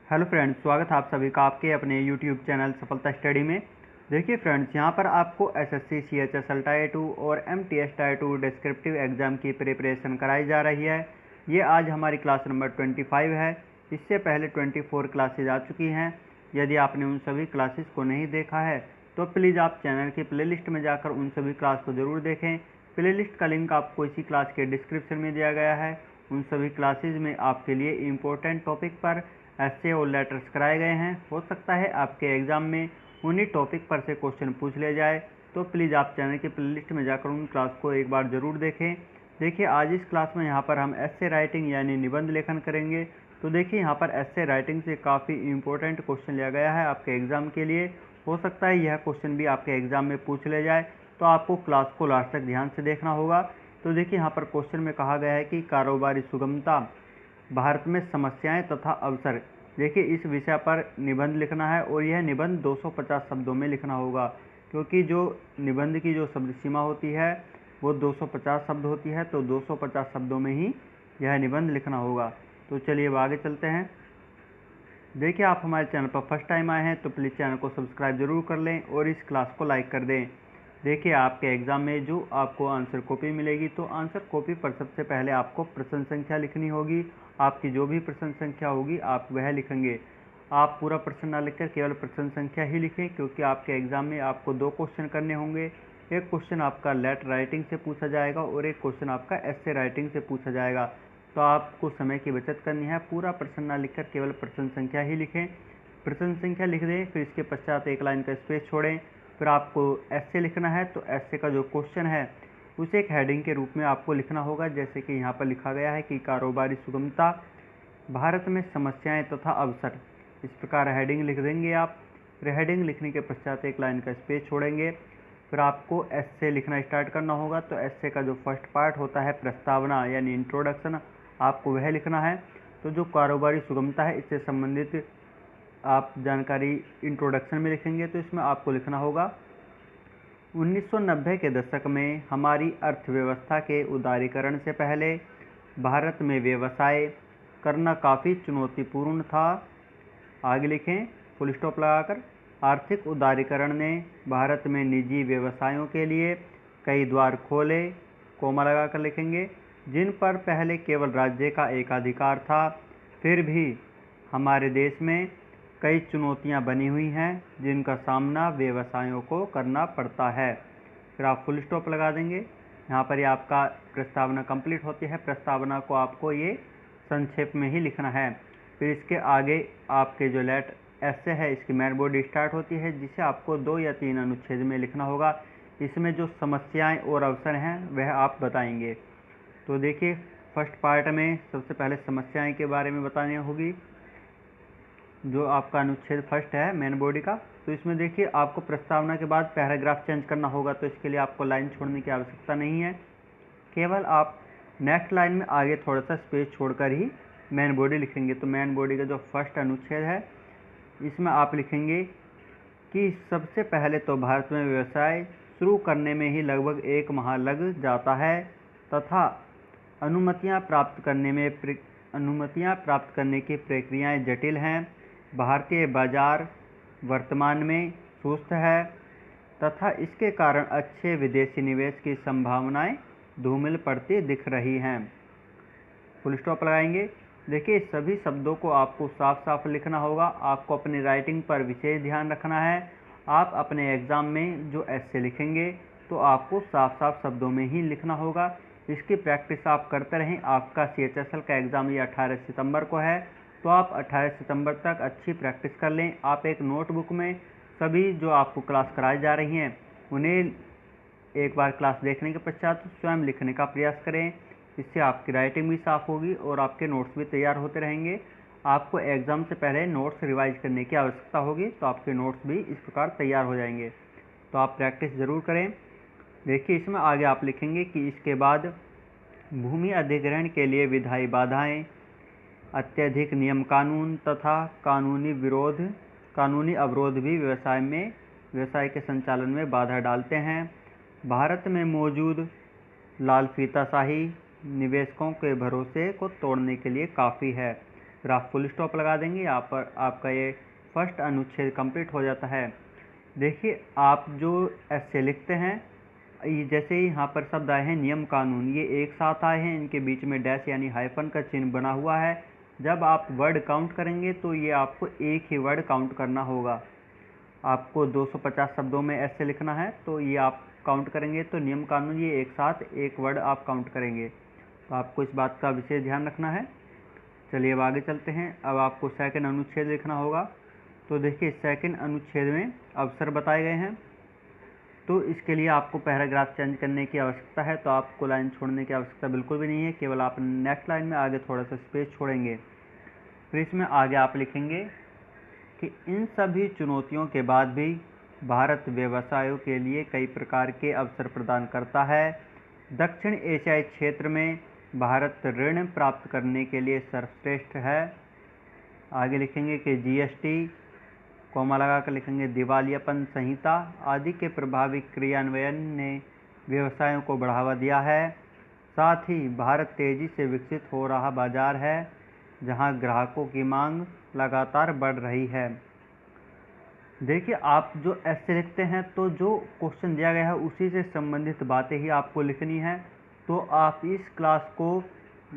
Hello friends, स्वागत है आप सभी का आपके अपने यूट्यूब चैनल सफलता स्टडी में। देखिए फ्रेंड्स, यहाँ पर आपको एसएससी सीएचएसएल टायर 2 और एमटीएस टायर 2 डिस्क्रिप्टिव एग्ज़ाम की प्रिपरेशन कराई जा रही है। ये आज हमारी क्लास नंबर 25 है। इससे पहले 24 क्लासेज आ चुकी हैं। यदि आपने उन सभी क्लासेस को नहीं देखा है तो प्लीज़ आप चैनल की प्लेलिस्ट में जाकर उन सभी क्लास को ज़रूर देखें। प्लेलिस्ट का लिंक आपको इसी क्लास के डिस्क्रिप्शन में दिया गया है। उन सभी क्लासेज में आपके लिए इम्पोर्टेंट टॉपिक पर ऐसे और लेटर्स कराए गए हैं। हो सकता है आपके एग्ज़ाम में उन्हीं टॉपिक पर से क्वेश्चन पूछ लिया जाए, तो प्लीज़ आप चैनल की प्लेलिस्ट में जाकर उन क्लास को एक बार ज़रूर देखें। देखिए, आज इस क्लास में यहाँ पर हम एस्से राइटिंग यानी निबंध लेखन करेंगे। तो देखिए, यहाँ पर एस्से राइटिंग से काफ़ी इंपॉर्टेंट क्वेश्चन लिया गया है आपके एग्ज़ाम के लिए। हो सकता है यह क्वेश्चन भी आपके एग्ज़ाम में पूछ लिया जाए, तो आपको क्लास को लास्ट तक ध्यान से देखना होगा। तो देखिए, यहाँ पर क्वेश्चन में कहा गया है कि कारोबारी सुगमता, भारत में समस्याएं तथा अवसर। देखिए, इस विषय पर निबंध लिखना है और यह निबंध 250 शब्दों में लिखना होगा, क्योंकि जो निबंध की जो शब्द सीमा होती है वो 250 शब्द होती है। तो 250 शब्दों में ही यह निबंध लिखना होगा। तो चलिए अब आगे चलते हैं। देखिए, आप हमारे चैनल पर फर्स्ट टाइम आए हैं तो प्लीज़ चैनल को सब्सक्राइब जरूर कर लें और इस क्लास को लाइक कर दें। देखिए, आपके एग्ज़ाम में जो आपको आंसर कॉपी मिलेगी, तो आंसर कॉपी पर सबसे पहले आपको प्रश्न संख्या लिखनी होगी। आपकी जो भी प्रश्न संख्या होगी आप वह लिखेंगे। आप पूरा प्रश्न ना लिखकर केवल प्रश्न संख्या ही लिखें, क्योंकि आपके एग्ज़ाम में आपको 2 क्वेश्चन करने होंगे। एक क्वेश्चन आपका लेटर राइटिंग से पूछा जाएगा और एक क्वेश्चन आपका एस्से राइटिंग से पूछा जाएगा। तो आपको समय की बचत करनी है। पूरा प्रश्न ना लिखकर केवल प्रश्न संख्या ही लिखें। प्रश्न संख्या लिख दें, फिर इसके पश्चात एक लाइन का स्पेस छोड़ें। फिर आपको एस्से लिखना है, तो एस्से का जो क्वेश्चन है उसे एक हेडिंग के रूप में आपको लिखना होगा। जैसे कि यहाँ पर लिखा गया है कि कारोबारी सुगमता, भारत में समस्याएं तथा अवसर। इस प्रकार हेडिंग लिख देंगे आप। फिर हेडिंग लिखने के पश्चात एक लाइन का स्पेस छोड़ेंगे। फिर आपको एस्से लिखना स्टार्ट करना होगा। तो एस्से का जो फर्स्ट पार्ट होता है, प्रस्तावना यानी इंट्रोडक्शन, आपको वह लिखना है। तो जो कारोबारी सुगमता है, इससे संबंधित आप जानकारी इंट्रोडक्शन में लिखेंगे। तो इसमें आपको लिखना होगा, 1990 के दशक में हमारी अर्थव्यवस्था के उदारीकरण से पहले भारत में व्यवसाय करना काफ़ी चुनौतीपूर्ण था। आगे लिखें फुल स्टॉप लगाकर। आर्थिक उदारीकरण ने भारत में निजी व्यवसायों के लिए कई द्वार खोले, कोमा लगाकर लिखेंगे, जिन पर पहले केवल राज्य का एकाधिकार था। फिर भी हमारे देश में कई चुनौतियां बनी हुई हैं, जिनका सामना व्यवसायों को करना पड़ता है। फिर आप फुल स्टॉप लगा देंगे। यहाँ पर ये आपका प्रस्तावना कंप्लीट होती है। प्रस्तावना को आपको ये संक्षेप में ही लिखना है। फिर इसके आगे आपके जो एस्से है, इसकी मेन बॉडी स्टार्ट होती है, जिसे आपको 2 या 3 अनुच्छेद में लिखना होगा। इसमें जो समस्याएं और अवसर हैं वह आप बताएंगे। तो देखिए, फर्स्ट पार्ट में सबसे पहले समस्याएं के बारे में बतानी होगी, जो आपका अनुच्छेद फर्स्ट है मेन बॉडी का। तो इसमें देखिए, आपको प्रस्तावना के बाद पैराग्राफ चेंज करना होगा। तो इसके लिए आपको लाइन छोड़ने की आवश्यकता नहीं है। केवल आप नेक्स्ट लाइन में आगे थोड़ा सा स्पेस छोड़कर ही मेन बॉडी लिखेंगे। तो मेन बॉडी का जो फर्स्ट अनुच्छेद है, इसमें आप लिखेंगे कि सबसे पहले तो भारत में व्यवसाय शुरू करने में ही लगभग 1 माह लग जाता है तथा अनुमतियां प्राप्त करने की प्रक्रियाएं जटिल हैं। भारतीय बाजार वर्तमान में सुस्त है तथा इसके कारण अच्छे विदेशी निवेश की संभावनाएं धूमिल पड़ती दिख रही हैं। फुल स्टॉप लगाएंगे। देखिए, सभी शब्दों को आपको साफ साफ लिखना होगा। आपको अपनी राइटिंग पर विशेष ध्यान रखना है। आप अपने एग्ज़ाम में जो एस्से लिखेंगे तो आपको साफ साफ शब्दों में ही लिखना होगा। इसकी प्रैक्टिस आप करते रहें। आपका सीएचएसएल का एग्ज़ाम ये 18 सितंबर को है, तो आप 18 सितंबर तक अच्छी प्रैक्टिस कर लें। आप एक नोटबुक में सभी जो आपको क्लास कराई जा रही हैं उन्हें एक बार क्लास देखने के पश्चात स्वयं लिखने का प्रयास करें। इससे आपकी राइटिंग भी साफ़ होगी और आपके नोट्स भी तैयार होते रहेंगे। आपको एग्ज़ाम से पहले नोट्स रिवाइज करने की आवश्यकता होगी, तो आपके नोट्स भी इस प्रकार तैयार हो जाएंगे। तो आप प्रैक्टिस ज़रूर करें। देखिए, इसमें आगे आप लिखेंगे कि इसके बाद भूमि अधिग्रहण के लिए विधायी बाधाएं, अत्यधिक नियम कानून तथा कानूनी अवरोध भी व्यवसाय के संचालन में बाधा डालते हैं। भारत में मौजूद लाल फीताशाही निवेशकों के भरोसे को तोड़ने के लिए काफ़ी है। फिर आप फुल स्टॉप लगा देंगे। यहाँ पर आपका ये फर्स्ट अनुच्छेद कंप्लीट हो जाता है। देखिए आप जो ऐसे लिखते हैं, ये जैसे ही यहाँ पर शब्द आए हैं नियम कानून, ये एक साथ आए हैं, इनके बीच में डैश यानी हाइफन का चिन्ह बना हुआ है। जब आप वर्ड काउंट करेंगे तो ये आपको एक ही वर्ड काउंट करना होगा। आपको 250 शब्दों में ऐसे लिखना है, तो ये आप काउंट करेंगे तो नियम कानून ये एक साथ एक वर्ड आप काउंट करेंगे। तो आपको इस बात का विशेष ध्यान रखना है। चलिए अब आगे चलते हैं। अब आपको सेकंड अनुच्छेद लिखना होगा। तो देखिए सेकंड अनुच्छेद में अवसर बताए गए हैं, तो इसके लिए आपको पैराग्राफ चेंज करने की आवश्यकता है। तो आपको लाइन छोड़ने की आवश्यकता बिल्कुल भी नहीं है, केवल आप नेक्स्ट लाइन में आगे थोड़ा सा स्पेस छोड़ेंगे। फिर इसमें आगे आप लिखेंगे कि इन सभी चुनौतियों के बाद भी भारत व्यवसायों के लिए कई प्रकार के अवसर प्रदान करता है। दक्षिण एशियाई क्षेत्र में भारत ऋण प्राप्त करने के लिए सर्वश्रेष्ठ है। आगे लिखेंगे कि जीएसटी कोमा लगा कर लिखेंगे दिवालियापन संहिता आदि के प्रभावी क्रियान्वयन ने व्यवसायों को बढ़ावा दिया है। साथ ही भारत तेजी से विकसित हो रहा बाजार है, जहां ग्राहकों की मांग लगातार बढ़ रही है। देखिए आप जो ऐसे लिखते हैं तो जो क्वेश्चन दिया गया है उसी से संबंधित बातें ही आपको लिखनी है। तो आप इस क्लास को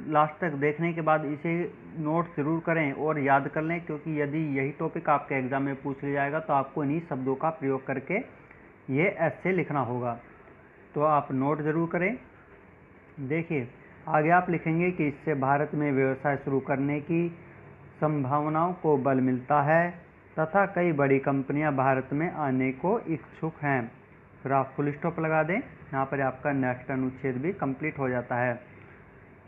लास्ट तक देखने के बाद इसे नोट ज़रूर करें और याद कर लें, क्योंकि यदि यही टॉपिक आपके एग्ज़ाम में पूछ लिया जाएगा तो आपको इन्हीं शब्दों का प्रयोग करके ये ऐसे लिखना होगा। तो आप नोट ज़रूर करें। देखिए आगे आप लिखेंगे कि इससे भारत में व्यवसाय शुरू करने की संभावनाओं को बल मिलता है तथा कई बड़ी कंपनियां भारत में आने को इच्छुक हैं। फिर आप फुल स्टॉप लगा दें। यहाँ पर आपका नेक्स्ट अनुच्छेद भी कंप्लीट हो जाता है।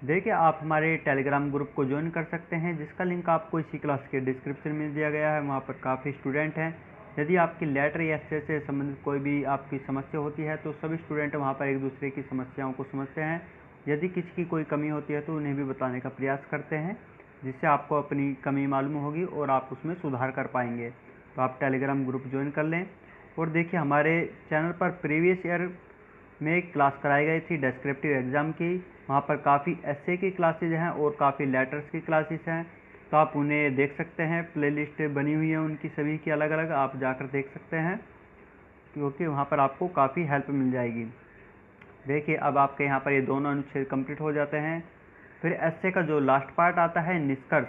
देखिए आप हमारे टेलीग्राम ग्रुप को ज्वाइन कर सकते हैं, जिसका लिंक आपको इसी क्लास के डिस्क्रिप्शन में दिया गया है। वहाँ पर काफ़ी स्टूडेंट हैं। यदि आपकी लेटर या एस्से से संबंधित कोई भी आपकी समस्या होती है तो सभी स्टूडेंट वहाँ पर एक दूसरे की समस्याओं को समझते हैं। यदि किसी की कोई कमी होती है तो उन्हें भी बताने का प्रयास करते हैं, जिससे आपको अपनी कमी मालूम होगी और आप उसमें सुधार कर पाएंगे। तो आप टेलीग्राम ग्रुप ज्वाइन कर लें। और देखिए हमारे चैनल पर प्रीवियस ईयर में एक क्लास कराई गई थी डिस्क्रिप्टिव एग्ज़ाम की। वहाँ पर काफ़ी एस्से की क्लासेज हैं और काफ़ी लेटर्स की क्लासेस हैं, तो आप उन्हें देख सकते हैं। प्लेलिस्ट बनी हुई है उनकी सभी की अलग अलग, आप जाकर देख सकते हैं, क्योंकि वहाँ पर आपको काफ़ी हेल्प मिल जाएगी। देखिए अब आपके यहाँ पर ये दोनों अनुच्छेद कंप्लीट हो जाते हैं। फिर एस्से का जो लास्ट पार्ट आता है निष्कर्ष।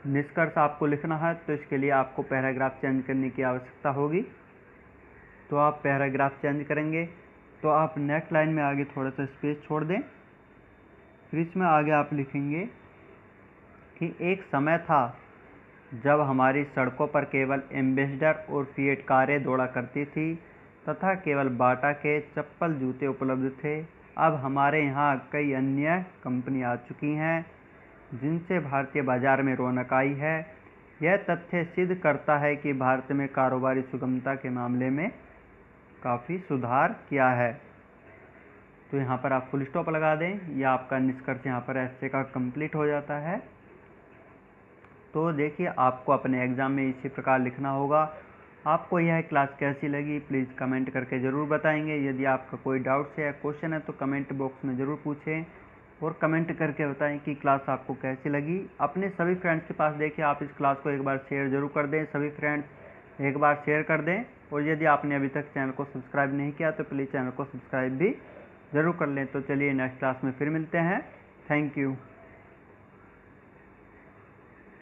निष्कर्ष आपको लिखना है, तो इसके लिए आपको पैराग्राफ चेंज करने की आवश्यकता होगी। तो आप पैराग्राफ चेंज करेंगे तो आप नेक्स्ट लाइन में आगे थोड़ा सा स्पेस छोड़ दें। फिर इसमें आगे आप लिखेंगे कि एक समय था जब हमारी सड़कों पर केवल एम्बेसडर और फिएट कारें दौड़ा करती थी तथा केवल बाटा के चप्पल जूते उपलब्ध थे। अब हमारे यहाँ कई अन्य कंपनी आ चुकी हैं, जिनसे भारतीय बाजार में रौनक आई है। यह तथ्य सिद्ध करता है कि भारत में कारोबारी सुगमता के मामले में काफ़ी सुधार किया है। तो यहाँ पर आप फुल स्टॉप लगा दें। यह आपका निष्कर्ष यहाँ पर एस्से का कंप्लीट हो जाता है। तो देखिए आपको अपने एग्ज़ाम में इसी प्रकार लिखना होगा। आपको यह क्लास कैसी लगी प्लीज़ कमेंट करके ज़रूर बताएंगे। यदि आपका कोई डाउट्स या क्वेश्चन है तो कमेंट बॉक्स में ज़रूर पूछें और कमेंट करके बताएं कि क्लास आपको कैसी लगी। अपने सभी फ्रेंड्स के पास देखिए आप इस क्लास को एक बार शेयर ज़रूर कर दें। सभी फ्रेंड्स एक बार शेयर कर दें। और यदि आपने अभी तक चैनल को सब्सक्राइब नहीं किया तो प्लीज़ चैनल को सब्सक्राइब भी ज़रूर कर लें। तो चलिए नेक्स्ट क्लास में फिर मिलते हैं। Thank you.